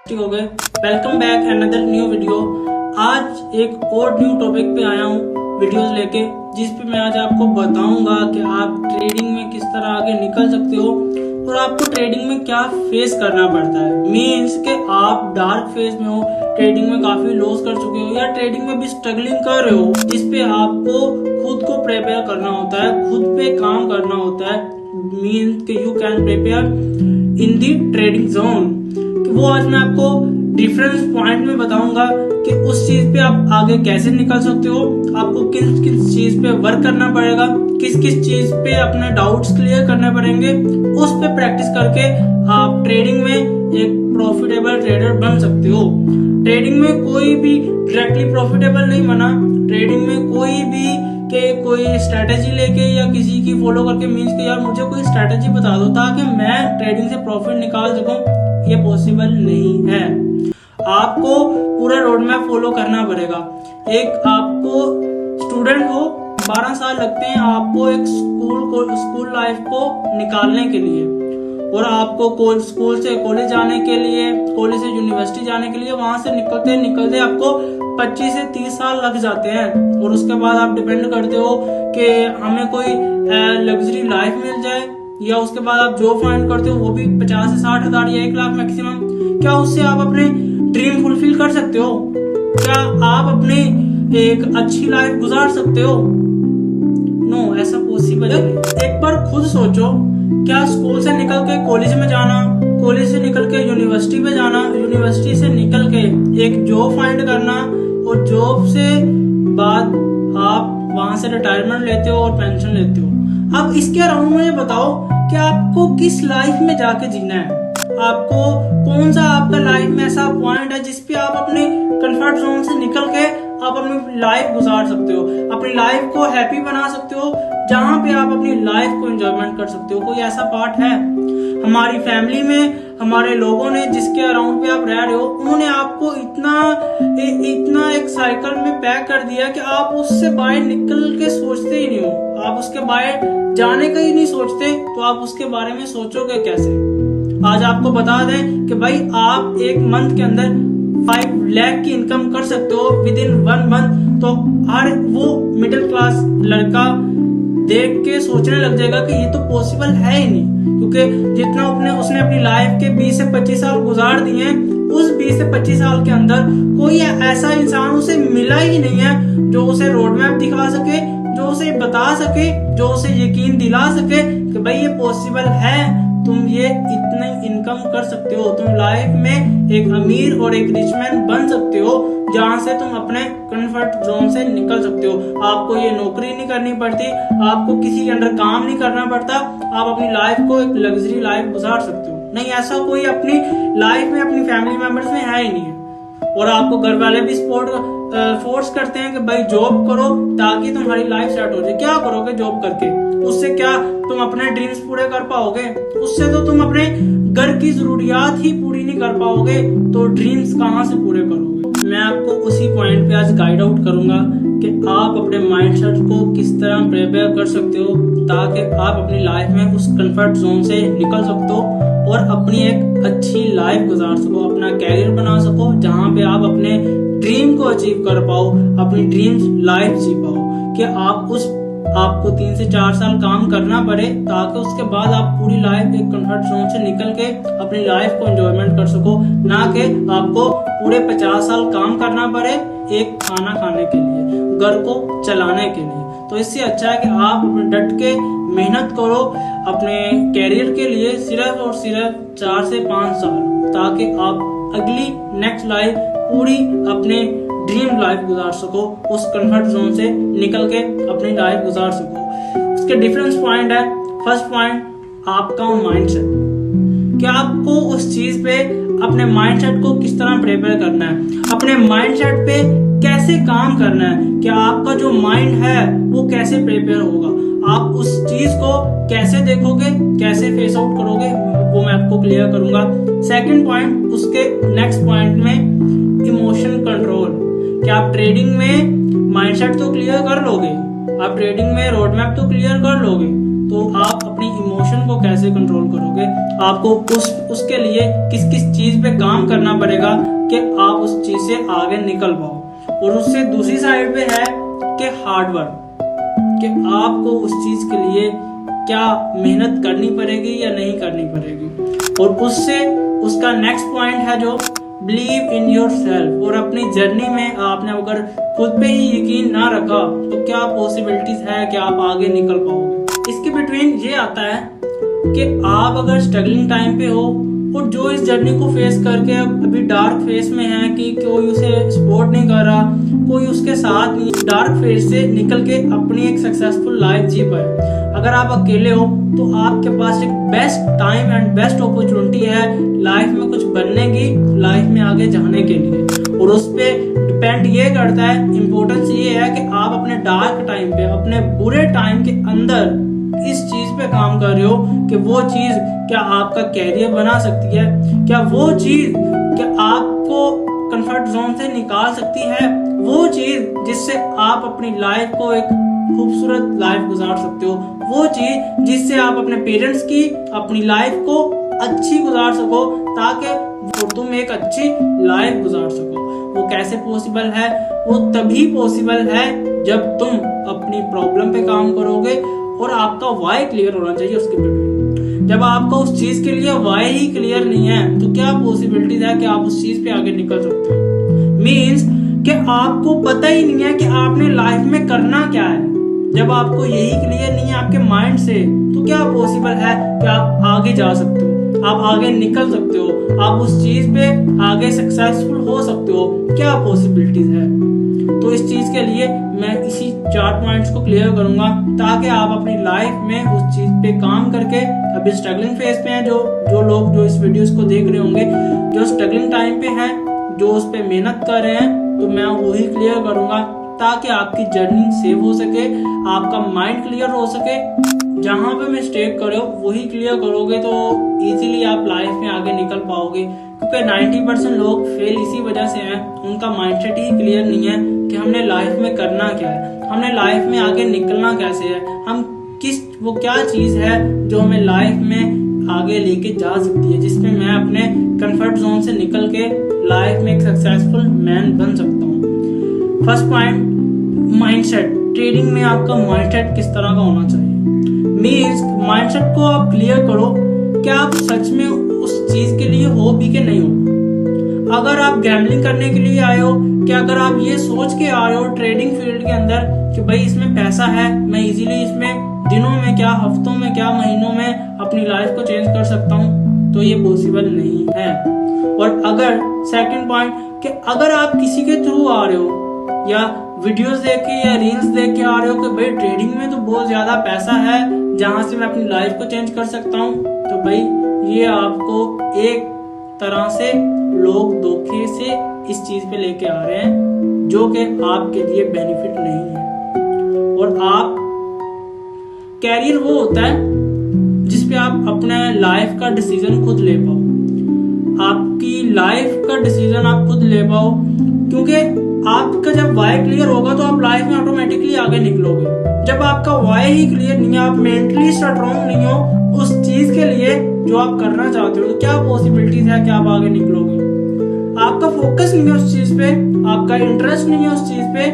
ठीक हो गए। Welcome back another new video. आज एक और न्यू टॉपिक पे आया हूँ वीडियोस लेके, जिस पे मैं आज आपको बताऊंगा कि आप ट्रेडिंग में किस तरह आगे निकल सकते हो और आपको ट्रेडिंग में क्या फेस करना पड़ता है। मीन्स कि आप डार्क फेज में हो, ट्रेडिंग में काफी लॉस कर चुके हो या ट्रेडिंग में भी स्ट्रगलिंग कर रहे हो, जिस पे आपको खुद को प्रिपेयर करना होता है, खुद पे काम करना होता है। मीन्स कि you can prepare in the trading zone. वो आज मैं आपको डिफरेंस पॉइंट में बताऊंगा कि उस चीज पे आप आगे कैसे निकल सकते हो, आपको किस किस चीज पे वर्क करना पड़ेगा, किस किस चीज पे अपने डाउट्स क्लियर करने पड़ेंगे। उस पे प्रैक्टिस करके आप ट्रेडिंग में एक प्रॉफिटेबल ट्रेडर बन सकते हो। ट्रेडिंग में कोई भी डायरेक्टली प्रॉफिटेबल नहीं बना। ट्रेडिंग में कोई स्ट्रेटेजी लेके या किसी की फॉलो करके मीन्स कि यार मुझे कोई स्ट्रेटेजी बता दो ताकि मैं ट्रेडिंग से प्रॉफिट निकाल सकूं, ये पॉसिबल नहीं है। आपको पूरा रोड मैप फॉलो करना पड़ेगा। एक आपको स्टूडेंट हो, 12 साल लगते हैं आपको एक स्कूल लाइफ को निकालने के लिए, और आपको स्कूल से कॉलेज जाने के लिए, कॉलेज से यूनिवर्सिटी जाने के लिए, वहां से निकलते निकलते आपको 25 से 30 साल लग जाते हैं। और उसके बाद आप डिपेंड करते हो कि हमें कोई लग्जरी लाइफ मिल जाए, या उसके बाद आप जॉब फाइंड करते हो, वो भी 50 से 60 हजार या 1 लाख मैक्सिमम। क्या उससे आप अपने ड्रीम फुलफिल कर सकते हो? क्या आप अपनी एक अच्छी लाइफ गुजार सकते हो? नो, ऐसा पॉसिबल है। एक बार खुद सोचो, क्या स्कूल से निकल के कॉलेज में जाना, कॉलेज से निकल के यूनिवर्सिटी में जाना, यूनिवर्सिटी से निकल के एक जॉब फाइंड करना, और जॉब से बाद आप वहां से रिटायरमेंट लेते हो और पेंशन लेते हो। अब इसके अराउंड मुझे बताओ कि आपको किस लाइफ में जाके जीना है। आपको कौन सा आपका लाइफ में ऐसा पॉइंट है जिसपे आप अपने कंफर्ट जोन से निकल के आप अपनी लाइफ गुजार सकते हो, अपनी लाइफ को हैप्पी बना सकते हो, जहां पे आप अपनी लाइफ को एंजॉयमेंट कर सकते हो। कोई ऐसा पार्ट है हमारी फैमिली में, हमारे लोगों ने जिसके अराउंड पे आप रह रहे हो, उन्होंने आपको इतना एक साइकिल में पैक कर दिया कि आप उससे बाहर निकल के सोचते ही नहीं हो। आप उसके बाहर जाने का ही नहीं सोचते, तो आप उसके बारे में सोचोगे कैसे? आज आपको बता दें कि भाई आप एक मंथ के अंदर 5 लाख की इनकम कर सकते हो विद इन 1 मंथ। तो हर वो मिडिल क्लास लड़का देख के सोचने लग जाएगा कि ये तो पॉसिबल है ही नहीं, क्योंकि जितना उसने अपनी लाइफ के 20 से 25 साल गुजार दिए हैं, उस 20 से 25 साल के अंदर कोई ऐसा इंसान उसे मिला ही नहीं है जो उसे रोड मैप दिखा सके, जो उसे बता सके, जो उसे यकीन दिला सके कि भाई ये पॉसिबल है, तुम ये इतनी इनकम कर सकते हो, तुम लाइफ में एक अमीर और एक रिच मैन बन सकते हो, जहां से तुम अपने कंफर्ट जोन से निकल सकते हो। आपको ये नौकरी नहीं करनी पड़ती, आपको किसी के अंडर काम नहीं करना पड़ता, आप अपनी लाइफ को एक लग्जरी लाइफ गुजार सकते हो। नहीं, ऐसा कोई अपनी लाइफ में अपनी फैमिली मेंबर्स में है ही नहीं है। और आपको घर वाले भी फोर्स करते हैं कि भाई जॉब करो ताकि तुम्हारी लाइफ सेट हो जाए। क्या करोगे जॉब करके? उससे क्या तुम अपने ड्रीम्स पूरे कर पाओगे? उससे तो तुम अपने घर की जरूरियात ही पूरी नहीं कर पाओगे, तो ड्रीम्स कहाँ से पूरे करोगे? मैं आपको उसी पॉइंट पे आज गाइड आउट करूंगा कि आप अपने माइंडसेट को किस तरह प्रिपेयर कर सकते हो ताकि आप अपनी लाइफ में उस कंफर्ट जोन से निकल सकते हो और अपनी एक अच्छी लाइफ गुजार सको, अपना कैरियर बना सको, जहां पे आप अपने ड्रीम को अचीव कर पाओ, अपनी ड्रीम्स लाइफ जी पाओ। कि आपको 3 से 4 साल काम करना पड़े ताकि उसके बाद आप पूरी लाइफ एक कंफर्ट जोन से निकल के अपनी लाइफ को एंजॉयमेंट कर सको, ना कि आपको पूरे 50 साल काम करना पड़े एक खाना खाने के लिए, घर को चलाने के लिए। तो इससे अच्छा है कि आप डट के मेहनत करो अपने कैरियर के लिए सिर्फ और सिर्फ 4 से 5 साल, ताकि आप अगली नेक्स्ट लाइफ पूरी अपने ड्रीम लाइफ गुजार सको, उस कंफर्ट जोन से निकल के अपनी लाइफ गुजार सको। उसके डिफरेंस पॉइंट है। फर्स्ट पॉइंट, आपका माइंडसेट। क्या आपको उस चीज पे अपने माइंडसेट को किस तरह प्रिपेयर करना है, अपने माइंडसेट पे कैसे काम करना है, क्या आपका जो माइंड है वो कैसे प्रिपेयर होगा, आप उस चीज को कैसे देखोगे, कैसे फेस आउट करोगे, वो मैं आपको क्लियर करूंगा। सेकंड पॉइंट, उसके नेक्स्ट पॉइंट में इमोशन कंट्रोल। क्या आप ट्रेडिंग में माइंडसेट तो क्लियर कर लोगे, आप ट्रेडिंग में रोड मैप तो क्लियर कर लोगे, तो आप अपनी इमोशन को कैसे कंट्रोल करोगे, आपको उसके लिए किस किस चीज पे काम करना पड़ेगा कि आप उस चीज से आगे निकल पाओ। और उससे दूसरी साइड पे है कि हार्ड वर्क, कि आपको उस चीज के लिए क्या मेहनत करनी पड़ेगी या नहीं करनी पड़ेगी। और उससे उसका नेक्स्ट पॉइंट है जो बिलीव इन योर सेल्फ। और अपनी जर्नी में आपने अगर खुद पे ही यकीन ना रखा तो क्या पॉसिबिलिटीज है कि आप आगे निकल पाओगे। इसके बिटवीन ये आता है कि आप अगर स्ट्रगलिंग टाइम पे हो और जो इस जर्नी को फेस करके अभी डार्क फेस में है कि कोई उसे सपोर्ट नहीं कर रहा, कोई उसके साथ नहीं, डार्क फेस से निकल के अपनी एक सक्सेसफुल लाइफ जी पाए। अगर आप अकेले हो तो आपके पास एक best time and best opportunity है लाइफ में कुछ बनने की, लाइफ में आगे जाने के लिए। और उस पे डिपेंड ये करता है, इम्पोर्टेंस ये है कि आप अपने डार्क टाइम पे, अपने बुरे टाइम के अंदर इस चीज पे काम कर रहे हो कि वो चीज क्या आपका कैरियर बना सकती है, क्या वो चीज क्या आपको कंफर्ट जोन से निकाल सकती है, वो चीज जिससे आप अपनी लाइफ को एक खूबसूरत लाइफ गुजार सकते हो, वो चीज जिससे आप अपने पेरेंट्स की अपनी लाइफ को अच्छी गुजार सको ताकि तुम एक अच्छी लाइफ गुजार सको। वो कैसे पॉसिबल है? वो तभी पॉसिबल है जब तुम अपनी प्रॉब्लम पे काम करोगे और आपका वाई क्लियर होना चाहिए उसके बिटवीन। जब आपका उस चीज के लिए वाई ही क्लियर नहीं है तो क्या पॉसिबिलिटीज है कि आप उस चीज पे आगे निकल सकते हो। मींस कि आपको पता ही नहीं है कि आपने लाइफ में करना क्या है। जब आपको यही क्लियर नहीं है आपके माइंड से तो क्या पॉसिबल है कि आप आगे जा सकते हो, आप आगे निकल सकते हो, आप उस चीज पे आगे सक्सेसफुल हो सकते हो। क्या पॉसिबिलिटीज है? तो इस चीज के लिए मैं इसी 4 पॉइंट्स को क्लियर करूंगा ताकि आप अपनी लाइफ में उस चीज पे काम करके, अभी स्ट्रगलिंग फेज पे हैं जो लोग जो इस वीडियोस को देख रहे होंगे, जो स्ट्रगलिंग टाइम पे हैं, जो उस पे मेहनत कर रहे हैं, तो मैं वही क्लियर करूंगा ताकि आपकी जर्नी सेव हो सके, आपका माइंड क्लियर हो सके। जहां पे मिस्टेक करे हो वही क्लियर करोगे तो इजीली आप लाइफ में आगे निकल पाओगे। क्योंकि 90% लोग फेल इसी वजह से हैं, उनका माइंडसेट ही क्लियर नहीं है कि हमने लाइफ में करना क्या है, हमने लाइफ में आगे निकलना कैसे है, हम वो क्या चीज है जो हमें लाइफ में आगे लेके जा सकती है, जिसमें मैं अपने कंफर्ट जोन से निकल के लाइफ में एक सक्सेसफुल मैन बन सकता हूँ। First point, mindset. ट्रेडिंग में आपका माइंडसेट किस तरह का होना चाहिए। मींस माइंडसेट को आप क्लियर करो कि आप सच में उस चीज के लिए हो भी कि नहीं हो। अगर आप गैम्बलिंग करने के लिए आए हो, कि अगर आप ये सोच के आ रहे हो ट्रेडिंग फील्ड के अंदर कि भाई इसमें पैसा है, मैं इजीली इसमें दिनों में क्या, हफ्तों में क्या, महीनों में अपनी लाइफ को चेंज कर सकता हूँ, तो ये पॉसिबल नहीं है। और अगर सेकंड पॉइंट, कि अगर आप किसी के थ्रू आ रहे हो या वीडियोस देख के या रील्स देख के आ रहे हो कि भाई ट्रेडिंग में तो बहुत ज्यादा पैसा है जहां से मैं अपनी लाइफ को चेंज कर सकता हूँ, तो भाई ये आपको एक तरह से लोग धोखे से इस चीज पे लेके आ रहे हैं जो कि आपके लिए बेनिफिट नहीं है। और आप कैरियर वो होता है जिसपे आप अपने लाइफ का डिसीजन खुद ले पाओ, आपकी लाइफ का डिसीजन आप खुद ले पाओ। क्योंकि आपका जब वाई क्लियर होगा तो आप लाइफ में ऑटोमेटिकली आगे निकलोगे। जब आपका वाई ही क्लियर नहीं है, आप मेंटली स्ट्रांग नहीं हो उस चीज के लिए जो आप करना चाहते हो, तो क्या पॉसिबिलिटीज है कि आप आगे निकलोगे। आपका फोकस नहीं है उस चीज पे, आपका इंटरेस्ट नहीं है उस चीज पे,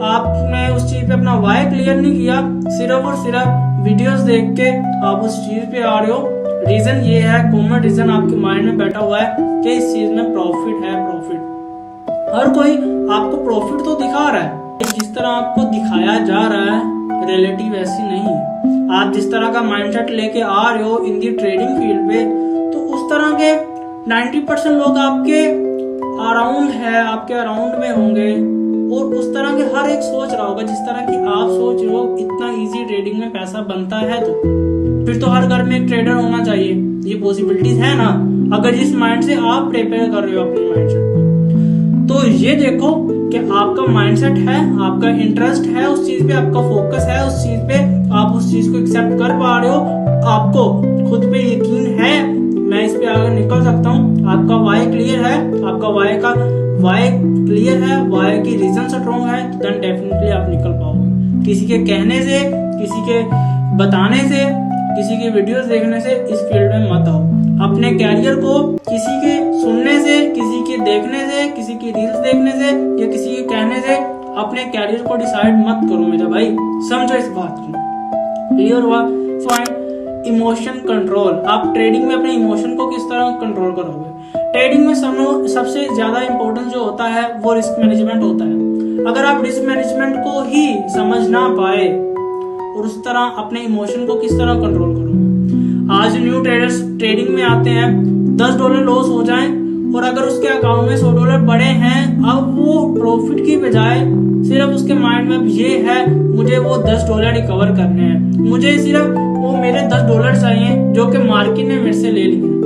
आपने उस चीज पे अपना वाई क्लियर नहीं किया, सिर्फ और सिर्फ वीडियोस देख के आप उस चीज पे आ रहे हो। रीजन ये है, कॉमन रीजन आपके माइंड में बैठा हुआ है कि इस चीज में प्रॉफिट है। प्रॉफिट हर कोई आपको प्रॉफिट तो दिखा रहा है, जिस तरह आपको दिखाया जा रहा है रियलिटी वैसी नहीं है। आप जिस तरह का माइंडसेट लेके आ रहे हो इन दी ट्रेडिंग फील्ड पे, तो उस तरह के 90% लोग आपके अराउंड है, आपके अराउंड में होंगे और उस तरह के हर एक सोच रहा होगा जिस तरह की आप सोच रहे हो। इतना इजी ट्रेडिंग में पैसा बनता है तो फिर तो हर घर में एक ट्रेडर होना चाहिए। ये पॉसिबिलिटीज है ना, अगर जिस माइंड से आप प्रिपेयर कर रहे हो अपने माइंडसेट को। तो ये देखो कि आपका माइंडसेट है, आपका इंटरेस्ट है उस चीज पे, आपका फोकस है उस चीज पे, आप उस चीज को एक्सेप्ट कर पा रहे हो, आपको खुद पे यकीन है मैं इस पे आगे निकल सकता हूँ, आपका वाई क्लियर है, आपका वाई क्लियर है, वाई की रीजन स्ट्रॉन्ग है, तो देन डेफिनेटली आप निकल पाओगे। किसी के कहने से, किसी के बताने से किसी की वीडियोस देखने से इस फील्ड में मत आओ। अपने कैरियर को किसी के सुनने से, किसी के देखने से, किसी की रील्स देखने से या किसी के कहने से अपने कैरियर को डिसाइड मत करो मेरा भाई, समझो इस बात को। क्लियर हुआ? Emotion control. आप ट्रेडिंग में अपने इमोशन को किस तरह कंट्रोल करोगे? ट्रेडिंग में सबसे ज्यादा इंपॉर्टेंस जो होता है वो रिस्क मैनेजमेंट होता है। अगर आप रिस्क मैनेजमेंट को ही समझ ना पाए और उस तरह अपने इमोशन को किस तरह कंट्रोल करोगे? आज न्यू ट्रेडर्स ट्रेडिंग में आते हैं, $10 लॉस हो जाए और अगर उसके अकाउंट में $100 पड़े हैं, अब वो प्रॉफिट की बजाय सिर्फ उसके माइंड में ये है मुझे वो $10 रिकवर करने हैं, मुझे सिर्फ वो मेरे $10 चाहिए जो कि मार्केट ने मेरे से ले लिए।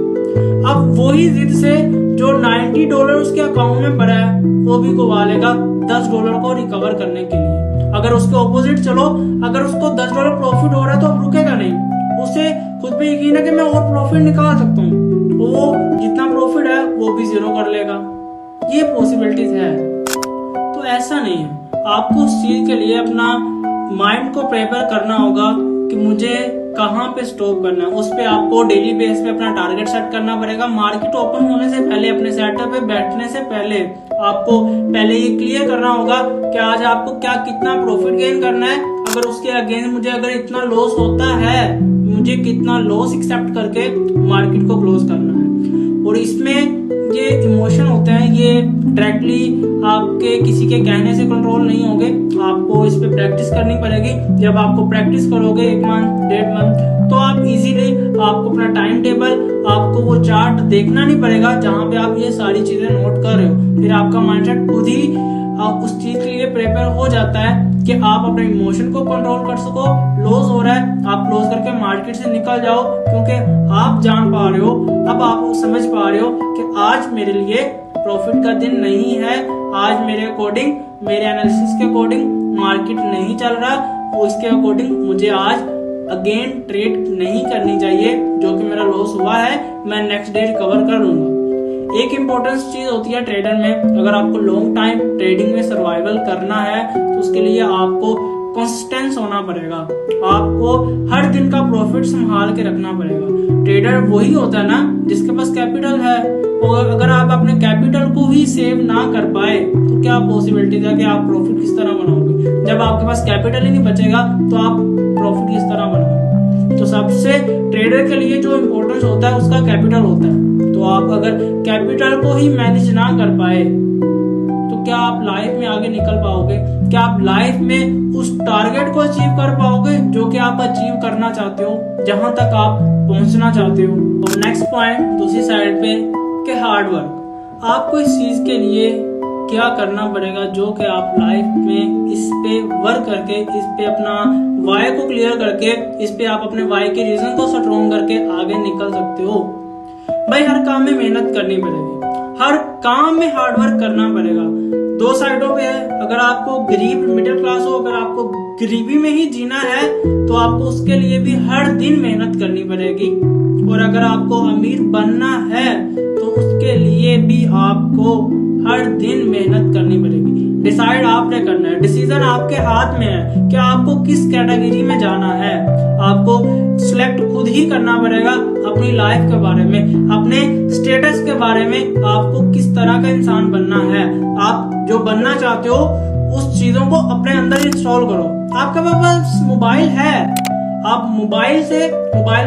अब वही जिद से जो $90 उसके अकाउंट में पड़ा है वो भी गवा लेगा $10 को रिकवर करने के लिए। अगर उसके ऑपोजिट चलो, अगर उसको $10 प्रॉफिट हो रहा है तो अब रुकेगा नहीं, उसे खुद पे यकीन है कि मैं और प्रॉफिट निकाल सकता हूँ, वो जितना प्रॉफिट है वो भी जीरो कर लेगा। ये पॉसिबिलिटीज है। तो ऐसा नहीं है, आपको उस चीज के लिए अपना माइंड को प्रिपेयर करना होगा कि मुझे कहाँ पे स्टॉप करना है। उस पे आपको डेली बेस पे अपना टारगेट सेट करना पड़ेगा। मार्केट ओपन होने से पहले, अपने सेटअप पे बैठने से पहले आपको पहले ये क्लियर करना होगा कि आज आपको क्या कितना प्रॉफिट गेन करना है। अगर उसके अगेंस्ट मुझे अगर इतना लॉस होता है, मुझे कितना लॉस एक्सेप्ट करके मार्केट को क्लोज करना है। और इसमें ये इमोशन होते हैं, ये डायरेक्टली आपके किसी के कहने से कंट्रोल नहीं होंगे, आपको इस पे प्रैक्टिस करनी पड़ेगी। जब आपको प्रैक्टिस करोगे 1 मंथ 1.5 मंथ तो आप इजीली आपको अपना टाइम टेबल, आपको वो चार्ट देखना नहीं पड़ेगा जहां पे आप ये सारी चीजें नोट कर रहे हो। फिर आपका माइंडसेट खुद ही उस चीज के लिए प्रिपेयर हो जाता है कि आप अपने इमोशन को कंट्रोल कर सको। लॉस हो रहा है, आप क्लोज करके मार्केट से निकल जाओ, क्योंकि आप जान पा रहे हो, अब आप समझ पा रहे हो कि आज मेरे लिए प्रॉफिट का दिन नहीं है। आज मेरे अकॉर्डिंग, मेरे एनालिसिस के अकॉर्डिंग मार्केट नहीं चल रहा, उसके अकॉर्डिंग मुझे आज अगेन ट्रेड नहीं करनी चाहिए। जो कि मेरा लॉस हुआ है मैं नेक्स्ट डे रिकवर कर लूंगा। एक इम्पोर्टेंट चीज होती है ट्रेडर में, अगर आपको लॉन्ग टाइम ट्रेडिंग में सर्वाइवल करना है तो उसके लिए आपको कंसिस्टेंस होना पड़ेगा। आपको हर दिन का प्रॉफिट संभाल के रखना पड़ेगा। ट्रेडर वही होता है ना जिसके पास कैपिटल है, और अगर आप अपने कैपिटल को ही सेव ना कर पाए तो क्या पॉसिबिलिटी है कि आप प्रॉफिट किस तरह बनाओगे? जब आपके पास कैपिटल ही नहीं बचेगा तो आप प्रॉफिट किस तरह बनाओगे? तो सबसे ट्रेडर के लिए जो इम्पोर्टेंस होता है उसका कैपिटल होता है। तो आप अगर कैपिटल को ही मैनेज ना कर पाए तो क्या आप लाइफ में आगे निकल पाओगे? क्या आप लाइफ में उस टारगेट को अचीव कर पाओगे जो कि आप अचीव करना चाहते हो, जहां तक आप पहुंचना चाहते हो? और नेक्स्ट पॉइंट दूसरी साइड पे कि हार्ड वर्क। आपको इस चीज के लिए क्या करना पड़ेगा जो कि आप लाइफ में इस पे वर्क करके, इस पे अपना वाई को क्लियर करके, इस पे आप अपने वाई के रीजन को स्ट्रॉन्ग करके आगे निकल सकते हो। भाई हर काम में मेहनत करनी पड़ेगी, हर काम में हार्ड वर्क करना पड़ेगा। 2 साइडों पे है। अगर आपको गरीब मिडिल क्लास हो, अगर आपको गरीबी में ही जीना है तो आपको उसके लिए भी हर दिन मेहनत करनी पड़ेगी। और अगर आपको अमीर बनना है तो उसके लिए भी आपको हर दिन मेहनत करनी पड़ेगी। डिसाइड आपने करना है, डिसीजन आपके हाथ में है कि आपको किस कैटेगरी में जाना है। आपको सिलेक्ट खुद ही करना पड़ेगा अपनी लाइफ के बारे में, अपने स्टेटस के बारे में, आपको किस तरह का इंसान बनना है। आप जो बनना चाहते हो उस चीजों को अपने अंदर इंस्टॉल करो। आपके पास मोबाइल है, आप मोबाइल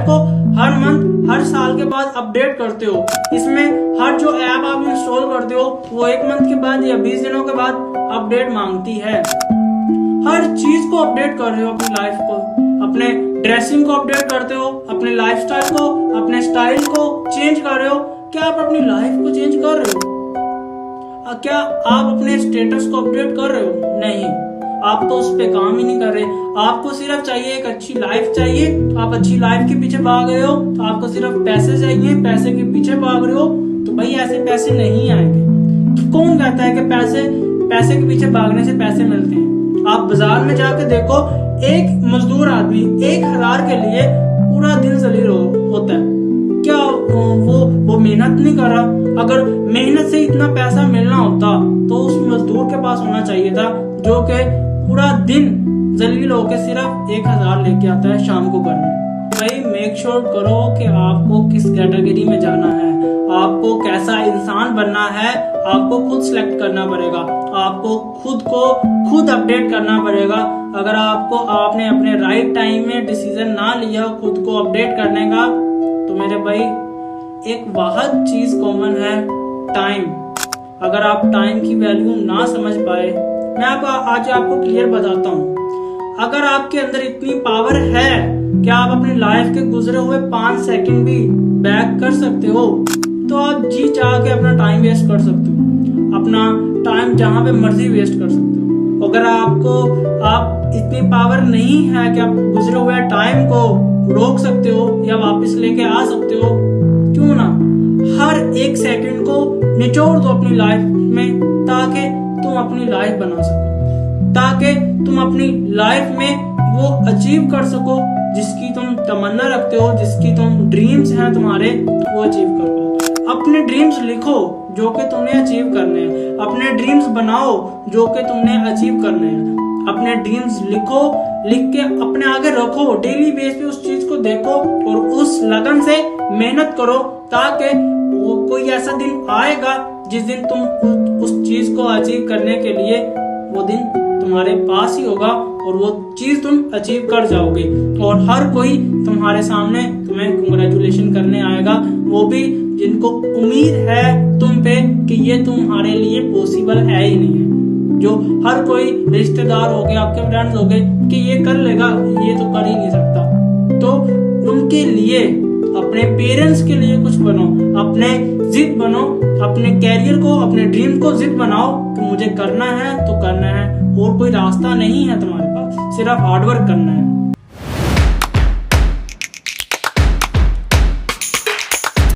को हर मंथ, हर साल के बाद अपडेट करते हो। इसमें हर जो ऐप आप इंस्टॉल करते हो वो 1 मंथ के बाद या 20 दिनों के बाद अपडेट मांगती है। हर चीज को अपडेट कर रहे हो, अपनी लाइफ को, अपने ड्रेसिंग को अपडेट करते हो, अपने लाइफस्टाइल को, अपने स्टाइल को चेंज कर रहे हो। क्या आप अपनी लाइफ को चेंज कर रहे हो? क्या आप अपने स्टेटस को अपडेट कर रहे हो? नहीं, आप तो उस पे काम ही नहीं कर रहे। आपको सिर्फ चाहिए एक अच्छी लाइफ चाहिए, आप अच्छी लाइफ के पीछे भाग रहे हो। तो आपको सिर्फ पैसे चाहिए, पैसे के पीछे भाग रहे हो। तो भाई ऐसे पैसे नहीं आएंगे। कौन कहता है कि पैसे के पीछे भागने से पैसे मिलते हैं? आप बाजार में जाके देखो, एक मजदूर आदमी 1000 के लिए पूरा दिन जलील होता है। क्या वो मेहनत नहीं कर रहा? अगर मेहनत से इतना पैसा मिलना होता तो उस मजदूर के पास होना चाहिए था जो कि पूरा दिन जलील होके सिर्फ 1000 लेके आता है शाम को घर में। भाई मेक श्योर करो कि आपको किस कैटेगरी में जाना है, आपको कैसा इंसान बनना है, आपको खुद सिलेक्ट करना पड़ेगा, आपको खुद को खुद अपडेट करना पड़ेगा। अगर आपने अपने राइट टाइम में डिसीजन ना लिया खुद को अपडेट करने का, तो मेरे भाई एक वाहद चीज कॉमन है, टाइम। अगर आप टाइम की वैल्यू ना समझ पाए, मैं आज आपको क्लियर बताता हूँ। अगर आपके अंदर इतनी पावर है कि आप अपनी लाइफ के गुजरे हुए 5 सेकंड भी बैक कर सकते हो, तो आप जी चाह के अपना टाइम वेस्ट कर सकते हो, अपना टाइम जहां पे मर्जी वेस्ट कर सकते हो। अगर आप इतनी पावर नहीं है कि आप गुजरे हुए टाइम को रोक सकते हो या वापस लेके आ सकते हो, क्यों ना हर एक सेकंड को निचोड़ दो अपनी लाइफ में, ताकि तुम अपनी लाइफ बना सको, ताकि तुम अपनी लाइफ में वो अचीव कर सको जिसकी तुम तमन्ना रखते हो, जिसकी तुम ड्रीम्स हैं तुम्हारे, वो अचीव कर पाओ। अपने ड्रीम्स लिखो जो कि तुमने अचीव करने हैं, अपने ड्रीम्स बनाओ जो कि तुमने अचीव करने हैं। अपने ड्रीम्स लिखो, लिख के अपने आगे रखो, डेली बेस पे उस चीज को देखो और उस लगन से मेहनत करो, ताकि वो कोई ऐसा दिन आएगा जिस दिन तुम उस चीज को अचीव करने के लिए वो दिन तुम्हारे पास ही होगा और वो चीज तुम अचीव कर जाओगे और हर कोई तुम्हारे सामने तुम्हें कंग्रेचुलेशन करने आएगा, वो भी जिनको उम्मीद है तुम पे कि ये तुम्हारे लिए पॉसिबल है ही नहीं है। जो हर कोई रिश्तेदार हो गए, आपके फ्रेंड्स हो गए कि ये कर लेगा, ये तो कर ही नहीं सकता। तो उनके लिए, अपने पेरेंट्स के लिए कुछ बनो, अपने जिद बनो, अपने कैरियर को, अपने ड्रीम को जिद बनाओ कि मुझे करना है तो करना है, और कोई रास्ता नहीं है तुम्हारे पास, सिर्फ हार्डवर्क करना है।